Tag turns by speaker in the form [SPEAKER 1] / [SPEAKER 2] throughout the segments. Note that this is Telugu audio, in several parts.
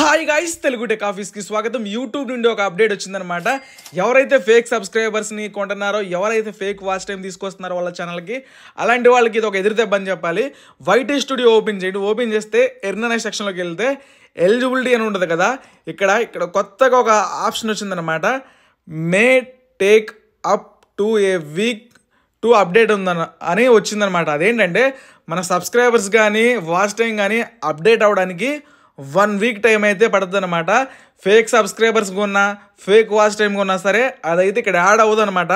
[SPEAKER 1] హాయ్ గైస్, తెలుగు టెక్ ఆఫీస్కి స్వాగతం. యూట్యూబ్ నుండి ఒక అప్డేట్ వచ్చిందనమాట. ఎవరైతే ఫేక్ సబ్స్క్రైబర్స్ని కొంటున్నారో, ఎవరైతే ఫేక్ వాచ్ టైం తీసుకొస్తున్నారో వాళ్ళ ఛానల్కి, అలాంటి వాళ్ళకి ఇది ఒక ఎదురుదెబ్బని చెప్పాలి. వైటీ స్టూడియో ఓపెన్ చేయండి. ఓపెన్ చేస్తే ఎర్న్ అనే సెక్షన్లోకి వెళ్తే ఎలిజిబిలిటీ అని ఉంటుంది కదా, ఇక్కడ కొత్తగా ఒక ఆప్షన్ వచ్చిందనమాట. May take up to A week to update అని వచ్చిందనమాట. అదేంటంటే మన సబ్స్క్రైబర్స్ కానీ వాచ్ టైం కానీ అప్డేట్ అవ్వడానికి 1 వీక్ టైం అయితే పడుతుంది అనమాట. ఫేక్ సబ్స్క్రైబర్స్ కొన్నా, ఫేక్ వాచ్ టైం కొన్నా సరే అదైతే ఇక్కడ యాడ్ అవ్వదు అనమాట.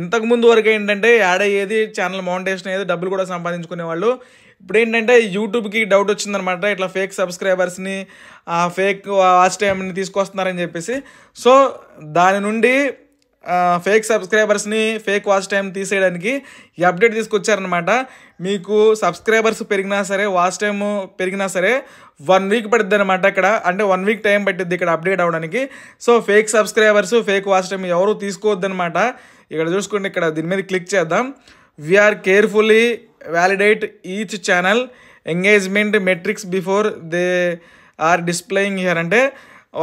[SPEAKER 1] ఇంతకుముందు వరకు ఏంటంటే యాడ్ అయ్యేది, ఛానల్ మౌంటేషన్ అయ్యేది, డబ్బులు కూడా సంపాదించుకునేవాళ్ళు. ఇప్పుడు ఏంటంటే యూట్యూబ్కి డౌట్ వచ్చిందనమాట, ఇట్లా ఫేక్ సబ్స్క్రైబర్స్ని, ఫేక్ వాచ్ టైంని తీసుకొస్తున్నారని చెప్పేసి. సో దాని నుండి ఫేక్ సబ్స్క్రైబర్స్ని, ఫేక్ వాచ్ టైం తీసేయడానికి ఈ అప్డేట్ తీసుకొచ్చారనమాట. మీకు సబ్స్క్రైబర్స్ పెరిగినా సరే, వాచ్ టైము పెరిగినా సరే 1 వీక్ పడుతుంది అనమాట. ఇక్కడ అంటే 1 వీక్ టైం పట్టిద్ది ఇక్కడ అప్డేట్ అవ్వడానికి. So fake subscribers, fake watch time ఎవరు తీసుకోవద్దు అనమాట. ఇక్కడ చూసుకోండి, ఇక్కడ దీని మీద క్లిక్ చేద్దాం. We are carefully validate each channel engagement metrics before they are displaying here. అంటే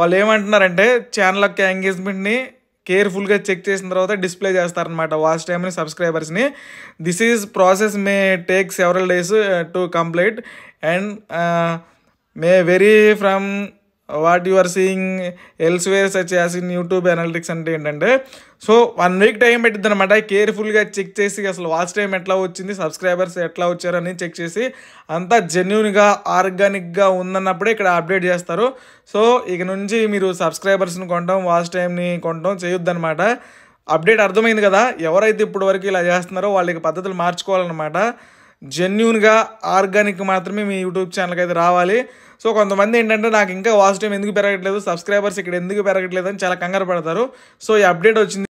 [SPEAKER 1] వాళ్ళు ఏమంటున్నారంటే ఛానల్ యొక్క ఎంగేజ్మెంట్ని కేర్ఫుల్గా చెక్ చేసిన తర్వాత డిస్ప్లే చేస్తారనమాట వాచ్ టైమ్ని, సబ్స్క్రైబర్స్ని. This is process may take several days to complete and may vary from what you are seeing elsewhere such as in YouTube analytics. అంటే ఏంటంటే సో 1 వీక్ టైం పెట్టిద్ది అనమాట. కేర్ఫుల్గా చెక్ చేసి అసలు వాచ్ టైం ఎట్లా వచ్చింది, సబ్స్క్రైబర్స్ ఎట్లా వచ్చారని చెక్ చేసి అంతా జెన్యూన్గా, ఆర్గానిక్గా ఉందన్నప్పుడే ఇక్కడ అప్డేట్ చేస్తారు. సో ఇక నుంచి మీరు సబ్స్క్రైబర్స్ని కొనడం, వాచ్ టైంని కొనడం చేయొద్దనమాట. అప్డేట్ అర్థమైంది కదా. ఎవరైతే ఇప్పటి వరకు ఇలా చేస్తున్నారో వాళ్ళకి పద్ధతులు మార్చుకోవాలన్నమాట. జెన్యూన్గా, ఆర్గానిక్ మాత్రమే మీ యూట్యూబ్ ఛానల్కి అయితే రావాలి. సో కొంతమంది ఏంటంటే నాకు ఇంకా వాచ్ టైం ఎందుకు పెరగట్లేదు, సబ్స్క్రైబర్స్ ఇక్కడ ఎందుకు పెరగట్లేదు అని చాలా కంగారు పడతారు. సో ఈ అప్డేట్ వచ్చింది.